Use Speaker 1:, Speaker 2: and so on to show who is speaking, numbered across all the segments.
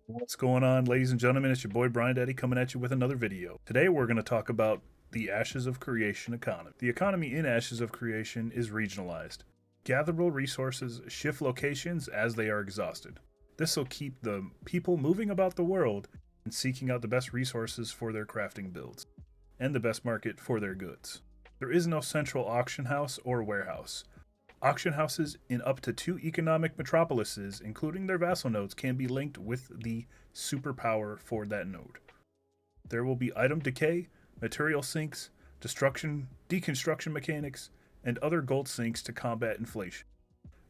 Speaker 1: What's going on, ladies and gentlemen? It's your boy BrianDaddy coming at you with another video. Today we're going to talk about the Ashes of Creation economy. The economy in Ashes of Creation is regionalized. Gatherable resources shift locations as they are exhausted. This will keep the people moving about the world and seeking out the best resources for their crafting builds, and the best market for their goods. There is no central auction house or warehouse. Auction houses in up to 2 economic metropolises, including their vassal nodes, can be linked with the superpower for that node. There will be item decay, material sinks, deconstruction mechanics, and other gold sinks to combat inflation.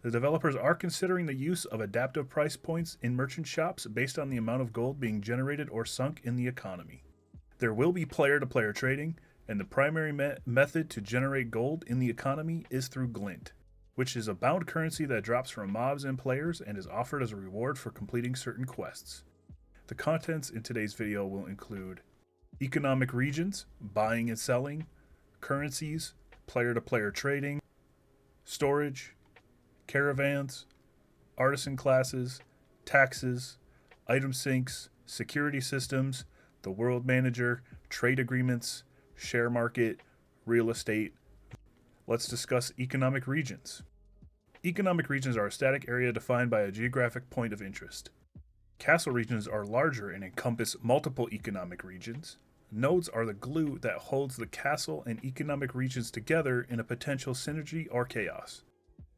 Speaker 1: The developers are considering the use of adaptive price points in merchant shops based on the amount of gold being generated or sunk in the economy. There will be player-to-player trading, and the primary method to generate gold in the economy is through glint, which is a bound currency that drops from mobs and players and is offered as a reward for completing certain quests. The contents in today's video will include economic regions, buying and selling, currencies, player-to-player trading, storage, caravans, artisan classes, taxes, item sinks, security systems, the world manager, trade agreements, share market, real estate. Let's discuss economic regions. Economic regions are a static area defined by a geographic point of interest. Castle regions are larger and encompass multiple economic regions. Nodes are the glue that holds the castle and economic regions together in a potential synergy or chaos.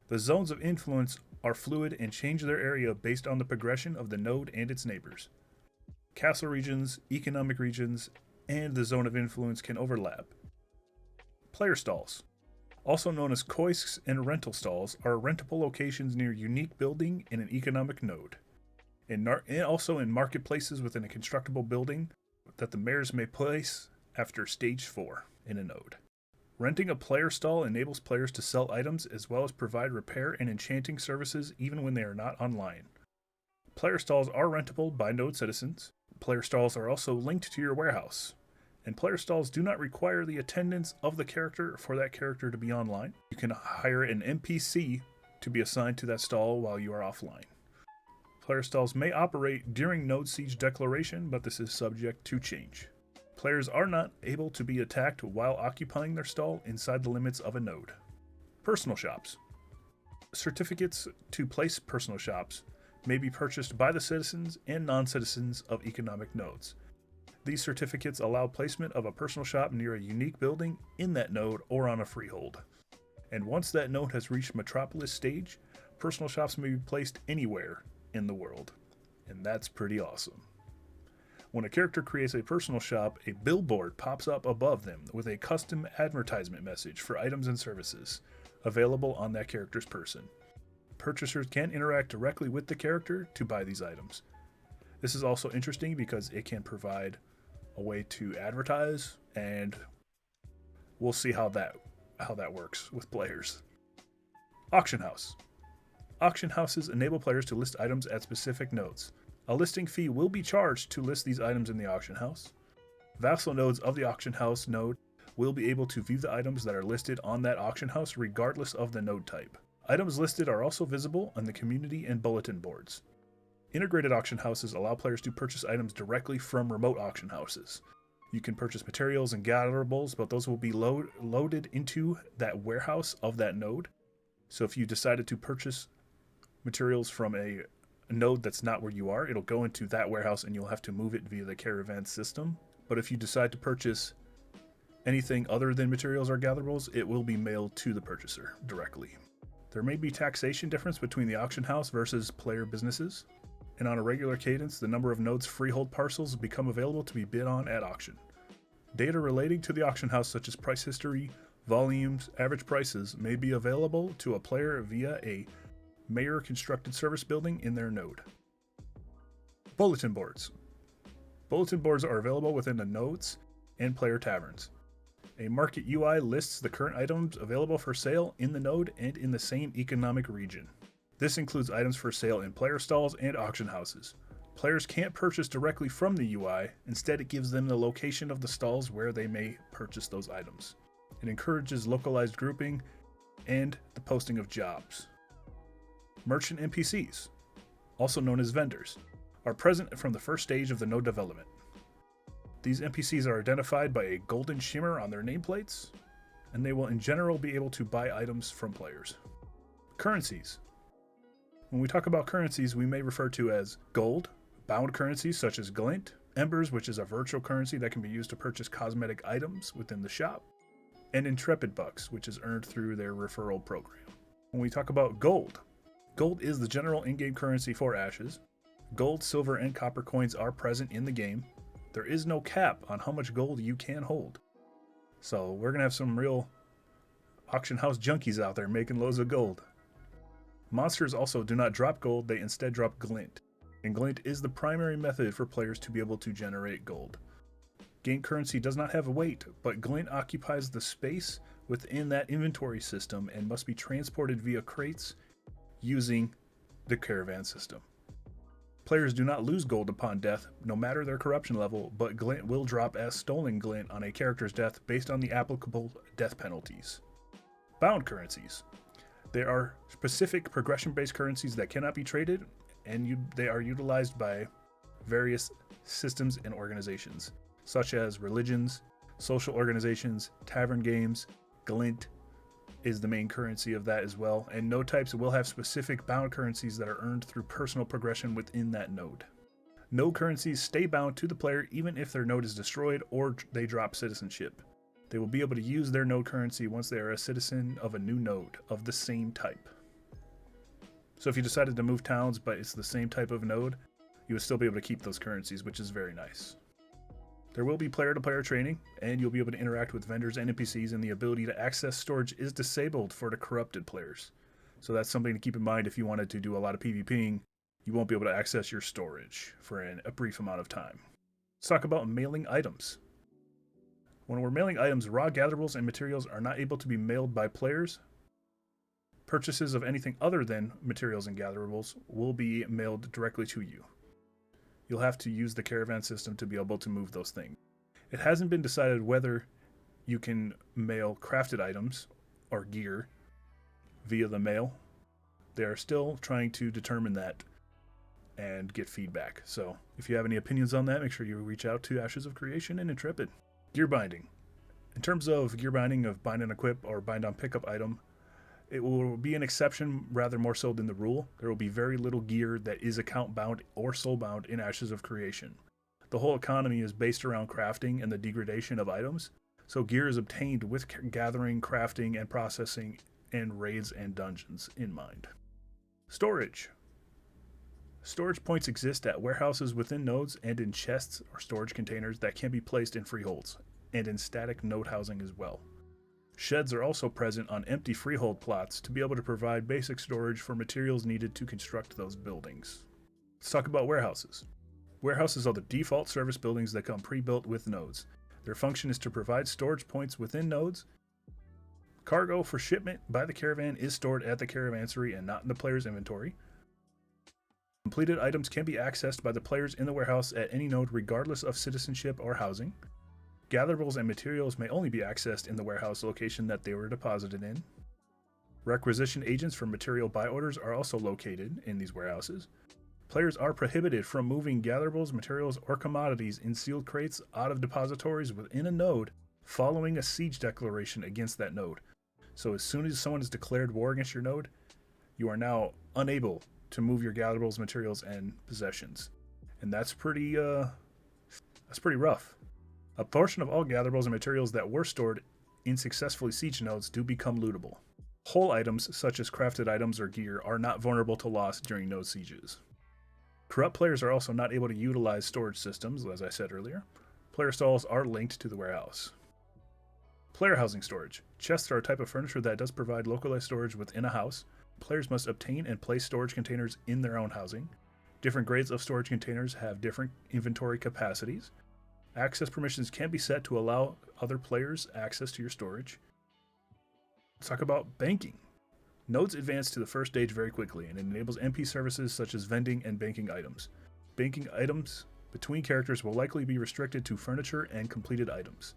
Speaker 1: The zones of influence are fluid and change their area based on the progression of the node and its neighbors. Castle regions, economic regions, and the zone of influence can overlap. Player stalls, also known as koisks and rental stalls, are rentable locations near unique building in an economic node, and also in marketplaces within a constructible building that the mayors may place after stage 4 in a node. Renting a player stall enables players to sell items as well as provide repair and enchanting services even when they are not online. Player stalls are rentable by node citizens. Player stalls are also linked to your warehouse, and player stalls do not require the attendance of the character for that character to be online. You can hire an NPC to be assigned to that stall while you are offline. Player stalls may operate during node siege declaration, but this is subject to change. Players are not able to be attacked while occupying their stall inside the limits of a node. Personal shops. Certificates to place personal shops may be purchased by the citizens and non-citizens of economic nodes. These certificates allow placement of a personal shop near a unique building in that node or on a freehold. And once that node has reached Metropolis stage, personal shops may be placed anywhere in the world. And that's pretty awesome. When a character creates a personal shop, a billboard pops up above them with a custom advertisement message for items and services available on that character's person. Purchasers can interact directly with the character to buy these items. This is also interesting because it can provide a way to advertise, and we'll see how that works with players. Auction house. Auction houses enable players to list items at specific nodes. A listing fee will be charged to list these items in the auction house. Vassal nodes of the auction house node will be able to view the items that are listed on that auction house regardless of the node type. Items listed are also visible on the community and bulletin boards. Integrated auction houses allow players to purchase items directly from remote auction houses. You can purchase materials and gatherables, but those will be loaded into that warehouse of that node. So if you decided to purchase materials from a node that's not where you are, it'll go into that warehouse and you'll have to move it via the caravan system. But if you decide to purchase anything other than materials or gatherables, it will be mailed to the purchaser directly. There may be taxation difference between the auction house versus player businesses, and on a regular cadence, the number of nodes freehold parcels become available to be bid on at auction. Data relating to the auction house, such as price history, volumes, average prices, may be available to a player via a mayor-constructed service building in their node. Bulletin boards. Bulletin boards are available within the nodes and player taverns. A market UI lists the current items available for sale in the node and in the same economic region. This includes items for sale in player stalls and auction houses. Players can't purchase directly from the UI, instead it gives them the location of the stalls where they may purchase those items. It encourages localized grouping and the posting of jobs. Merchant NPCs, also known as vendors, are present from the first stage of the node development. These NPCs are identified by a golden shimmer on their nameplates, and they will in general be able to buy items from players. Currencies. When we talk about currencies, we may refer to as gold, bound currencies such as glint, embers, which is a virtual currency that can be used to purchase cosmetic items within the shop, and intrepid bucks, which is earned through their referral program. When we talk about gold, gold is the general in-game currency for Ashes. Gold, silver, and copper coins are present in the game. There is no cap on how much gold you can hold. So we're going to have some real auction house junkies out there making loads of gold. Monsters also do not drop gold, they instead drop glint. And glint is the primary method for players to be able to generate gold. Game currency does not have a weight, but glint occupies the space within that inventory system and must be transported via crates using the caravan system. Players do not lose gold upon death, no matter their corruption level, but glint will drop as stolen glint on a character's death based on the applicable death penalties. Bound currencies. There are specific progression-based currencies that cannot be traded, and they are utilized by various systems and organizations, such as religions, social organizations, tavern games. Glint is the main currency of that as well, and node types will have specific bound currencies that are earned through personal progression within that node. Node currencies stay bound to the player even if their node is destroyed or they drop citizenship. They will be able to use their node currency once they are a citizen of a new node of the same type. So if you decided to move towns but it's the same type of node, you would still be able to keep those currencies, which is very nice. There will be player-to-player training, and you'll be able to interact with vendors and NPCs, and the ability to access storage is disabled for the corrupted players. So that's something to keep in mind if you wanted to do a lot of PvPing. You won't be able to access your storage for a brief amount of time. Let's talk about mailing items. When we're mailing items, raw gatherables and materials are not able to be mailed by players. Purchases of anything other than materials and gatherables will be mailed directly to you. You'll have to use the caravan system to be able to move those things. It hasn't been decided whether you can mail crafted items or gear via the mail. They are still trying to determine that and get feedback. So if you have any opinions on that, make sure you reach out to Ashes of Creation and Intrepid. Gear binding. In terms of gear binding of bind and equip or bind on pickup item, it will be an exception rather more so than the rule. There will be very little gear that is account bound or soul bound in Ashes of Creation. The whole economy is based around crafting and the degradation of items, so gear is obtained with gathering, crafting, and processing and raids and dungeons in mind. Storage. Storage points exist at warehouses within nodes and in chests or storage containers that can be placed in freeholds, and in static node housing as well. Sheds are also present on empty freehold plots to be able to provide basic storage for materials needed to construct those buildings. Let's talk about warehouses. Warehouses are the default service buildings that come pre-built with nodes. Their function is to provide storage points within nodes. Cargo for shipment by the caravan is stored at the caravansary and not in the player's inventory. Completed items can be accessed by the players in the warehouse at any node regardless of citizenship or housing. Gatherables and materials may only be accessed in the warehouse location that they were deposited in. Requisition agents for material buy orders are also located in these warehouses. Players are prohibited from moving gatherables, materials, or commodities in sealed crates out of depositories within a node following a siege declaration against that node. So as soon as someone has declared war against your node, you are now unable to move your gatherables, materials, and possessions. And that's pretty rough. A portion of all gatherables and materials that were stored in successfully sieged nodes do become lootable. Whole items, such as crafted items or gear, are not vulnerable to loss during node sieges. Corrupt players are also not able to utilize storage systems, as I said earlier. Player stalls are linked to the warehouse. Player housing storage. Chests are a type of furniture that does provide localized storage within a house. Players must obtain and place storage containers in their own housing. Different grades of storage containers have different inventory capacities. Access permissions can be set to allow other players access to your storage. Let's talk about banking. Nodes advance to the first stage very quickly, and it enables MP services such as vending and banking items. Banking items between characters will likely be restricted to furniture and completed items.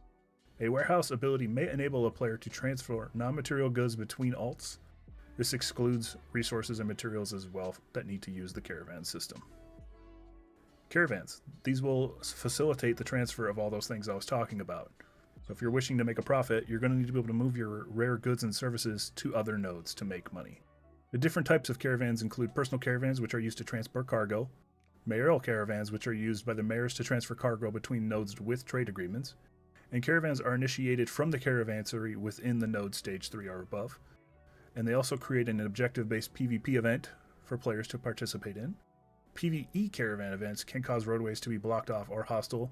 Speaker 1: A warehouse ability may enable a player to transfer non-material goods between alts. This excludes resources and materials as well that need to use the caravan system. Caravans. These will facilitate the transfer of all those things I was talking about. So if you're wishing to make a profit, you're going to need to be able to move your rare goods and services to other nodes to make money. The different types of caravans include personal caravans, which are used to transport cargo, mayoral caravans, which are used by the mayors to transfer cargo between nodes with trade agreements, and caravans are initiated from the caravansary within the node stage 3 or above, and they also create an objective-based PvP event for players to participate in. PvE caravan events can cause roadways to be blocked off or hostile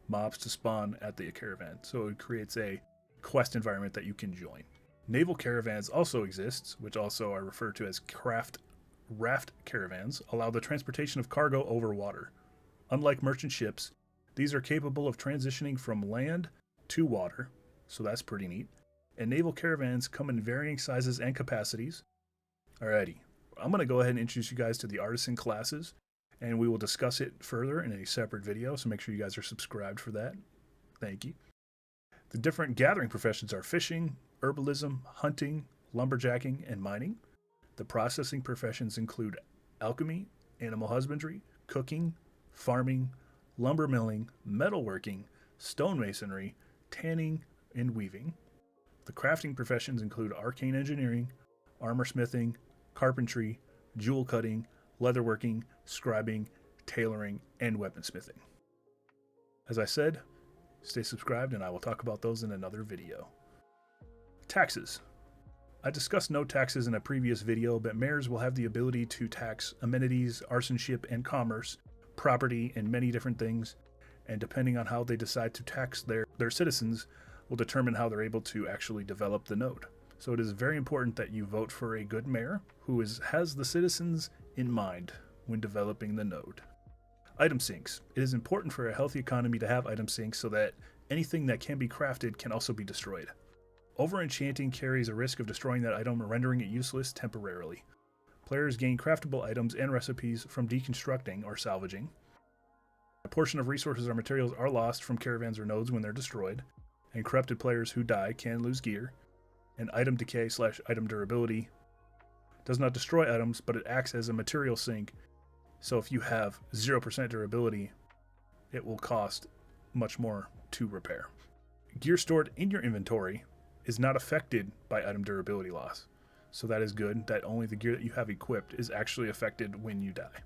Speaker 1: mobs to spawn at the caravan, so it creates a quest environment that you can join. Naval caravans also exists, which also are referred to as raft caravans, allow the transportation of cargo over water. Unlike merchant ships, these are capable of transitioning from land to water, so that's pretty neat. And naval caravans come in varying sizes and capacities. Alrighty, I'm going to go ahead and introduce you guys to the artisan classes, and we will discuss it further in a separate video, so make sure you guys are subscribed for that. Thank you. The different gathering professions are fishing, herbalism, hunting, lumberjacking, and mining. The processing professions include alchemy, animal husbandry, cooking, farming, lumber milling, metalworking, stonemasonry, tanning, and weaving. The crafting professions include arcane engineering, armor smithing, carpentry, jewel cutting, leatherworking, scribing, tailoring, and weaponsmithing. As I said, stay subscribed and I will talk about those in another video. Taxes. I discussed no taxes in a previous video, but mayors will have the ability to tax amenities, arsonship, and commerce, property, and many different things, and depending on how they decide to tax their citizens will determine how they're able to actually develop the node. So it is very important that you vote for a good mayor who has the citizens in mind when developing the node. Item sinks. It is important for a healthy economy to have item sinks so that anything that can be crafted can also be destroyed. Over-enchanting carries a risk of destroying that item or rendering it useless temporarily. Players gain craftable items and recipes from deconstructing or salvaging. A portion of resources or materials are lost from caravans or nodes when they're destroyed, and corrupted players who die can lose gear. And item decay / item durability does not destroy items, but it acts as a material sink. So if you have 0% durability, it will cost much more to repair. Gear stored in your inventory is not affected by item durability loss. So that is good that only the gear that you have equipped is actually affected when you die.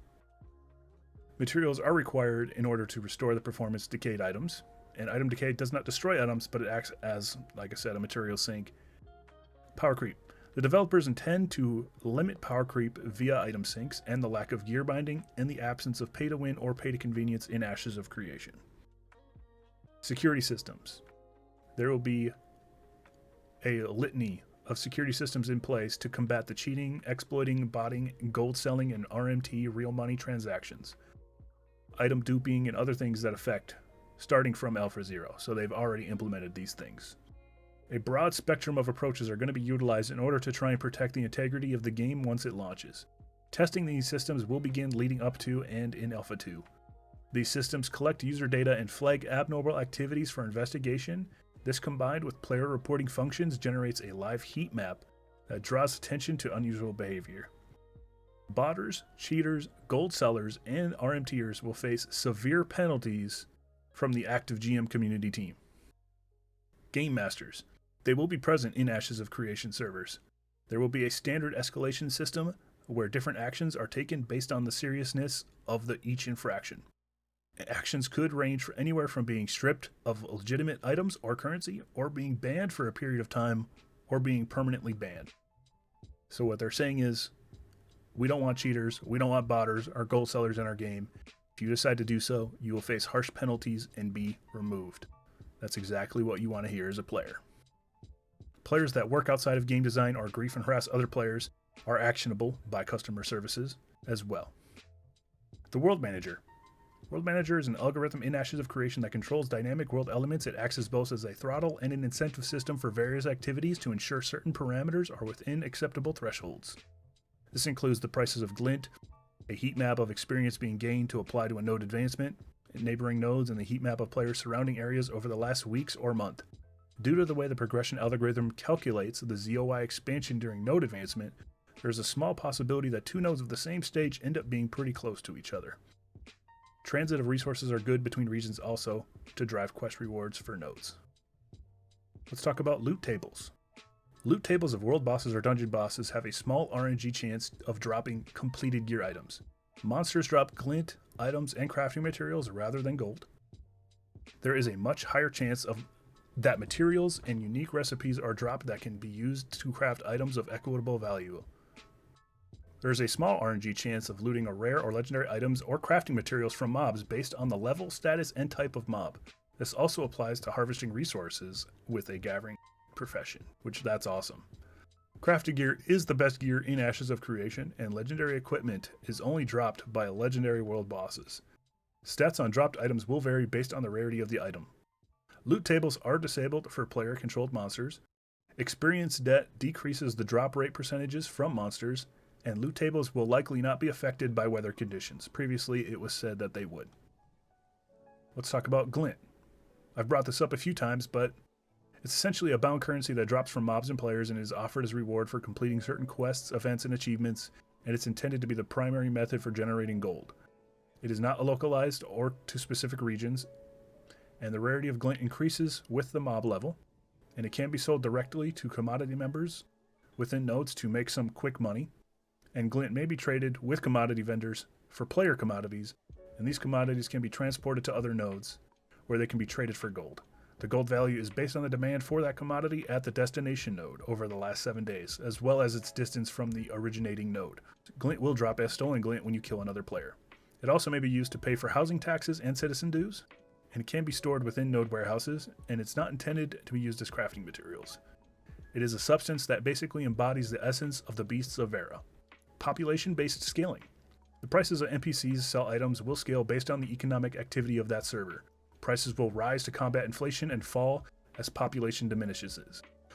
Speaker 1: Materials are required in order to restore the performance decayed items. And item decay does not destroy items, but it acts as, like I said, a material sink. Power creep. The developers intend to limit power creep via item sinks and the lack of gear binding and the absence of pay-to-win or pay-to-convenience in Ashes of Creation. Security systems. There will be a litany of security systems in place to combat the cheating, exploiting, botting, gold selling, and RMT real money transactions, item duping, and other things that affect starting from Alpha 0, so they've already implemented these things. A broad spectrum of approaches are going to be utilized in order to try and protect the integrity of the game once it launches. Testing these systems will begin leading up to and in Alpha 2. These systems collect user data and flag abnormal activities for investigation. This combined with player reporting functions generates a live heat map that draws attention to unusual behavior. Botters, cheaters, gold sellers, and RMTers will face severe penalties from the active GM community team. Game Masters. They will be present in Ashes of Creation servers. There will be a standard escalation system where different actions are taken based on the seriousness of each infraction. Actions could range for anywhere from being stripped of legitimate items or currency, or being banned for a period of time, or being permanently banned. So what they're saying is, we don't want cheaters, we don't want botters or gold sellers in our game. If you decide to do so, you will face harsh penalties and be removed. That's exactly what you want to hear as a player. Players that work outside of game design or grief and harass other players are actionable by customer services as well. The World Manager. World Manager is an algorithm in Ashes of Creation that controls dynamic world elements. It acts as both as a throttle and an incentive system for various activities to ensure certain parameters are within acceptable thresholds. This includes the prices of glint, a heat map of experience being gained to apply to a node advancement, neighboring nodes, and the heat map of players' surrounding areas over the last weeks or month. Due to the way the progression algorithm calculates the ZOI expansion during node advancement, there is a small possibility that two nodes of the same stage end up being pretty close to each other. Transit of resources are good between regions also to drive quest rewards for nodes. Let's talk about loot tables. Loot tables of world bosses or dungeon bosses have a small RNG chance of dropping completed gear items. Monsters drop glint, items, and crafting materials rather than gold. There is a much higher chance of that materials and unique recipes are dropped that can be used to craft items of equitable value. There is a small RNG chance of looting a rare or legendary items or crafting materials from mobs based on the level, status, and type of mob. This also applies to harvesting resources with a gathering profession, which that's awesome. Crafted gear is the best gear in Ashes of Creation, and legendary equipment is only dropped by legendary world bosses. Stats on dropped items will vary based on the rarity of the item. Loot tables are disabled for player-controlled monsters. Experience debt decreases the drop rate percentages from monsters, and loot tables will likely not be affected by weather conditions. Previously, it was said that they would. Let's talk about glint. I've brought this up a few times, but it's essentially a bound currency that drops from mobs and players and is offered as reward for completing certain quests, events, and achievements, and it's intended to be the primary method for generating gold. It is not localized or to specific regions, and the rarity of glint increases with the mob level, and it can be sold directly to commodity members within nodes to make some quick money, and glint may be traded with commodity vendors for player commodities, and these commodities can be transported to other nodes, where they can be traded for gold. The gold value is based on the demand for that commodity at the destination node over the last 7 days, as well as its distance from the originating node. Glint will drop as stolen glint when you kill another player. It also may be used to pay for housing taxes and citizen dues, and it can be stored within node warehouses, and it's not intended to be used as crafting materials. It is a substance that basically embodies the essence of the beasts of Verra. Population-based scaling. The prices of NPCs sell items will scale based on the economic activity of that server. Prices will rise to combat inflation and fall as population diminishes.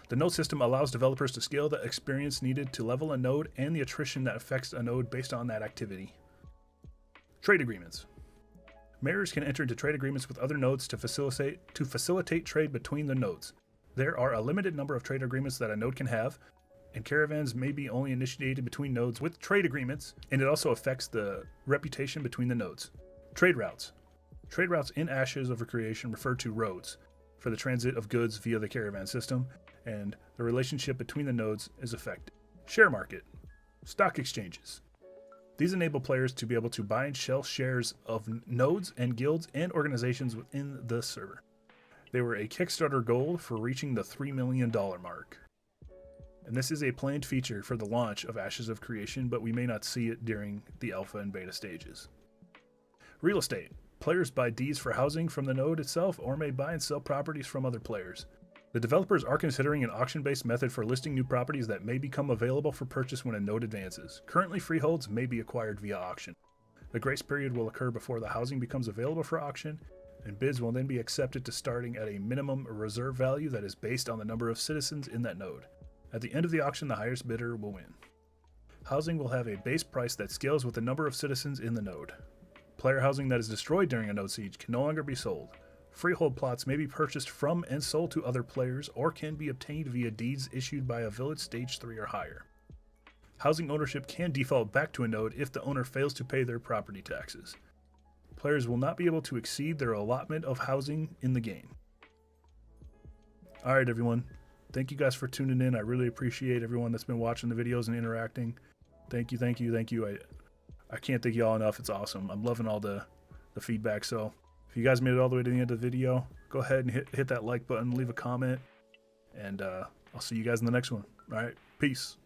Speaker 1: The node system allows developers to scale the experience needed to level a node and the attrition that affects a node based on that activity. Trade agreements. Mayors can enter into trade agreements with other nodes to facilitate trade between the nodes. There are a limited number of trade agreements that a node can have, and caravans may be only initiated between nodes with trade agreements, and it also affects the reputation between the nodes. Trade routes. Trade routes in Ashes of Creation refer to roads for the transit of goods via the caravan system, and the relationship between the nodes is affected. Share market. Stock exchanges. These enable players to be able to buy and sell shares of nodes and guilds and organizations within the server. They were a Kickstarter goal for reaching the $3 million mark. And this is a planned feature for the launch of Ashes of Creation, but we may not see it during the alpha and beta stages. Real estate. Players buy deeds for housing from the node itself or may buy and sell properties from other players. The developers are considering an auction-based method for listing new properties that may become available for purchase when a node advances. Currently, freeholds may be acquired via auction. The grace period will occur before the housing becomes available for auction, and bids will then be accepted to starting at a minimum reserve value that is based on the number of citizens in that node. At the end of the auction, the highest bidder will win. Housing will have a base price that scales with the number of citizens in the node. Player housing that is destroyed during a node siege can no longer be sold. Freehold plots may be purchased from and sold to other players or can be obtained via deeds issued by a village stage 3 or higher. Housing ownership can default back to a node if the owner fails to pay their property taxes. Players will not be able to exceed their allotment of housing in the game. Alright everyone, thank you guys for tuning in. I really appreciate everyone that's been watching the videos and interacting. Thank you. I can't thank you all enough. It's awesome. I'm loving all the feedback. So if you guys made it all the way to the end of the video, go ahead and hit that like button, leave a comment, and I'll see you guys in the next one. All right, peace.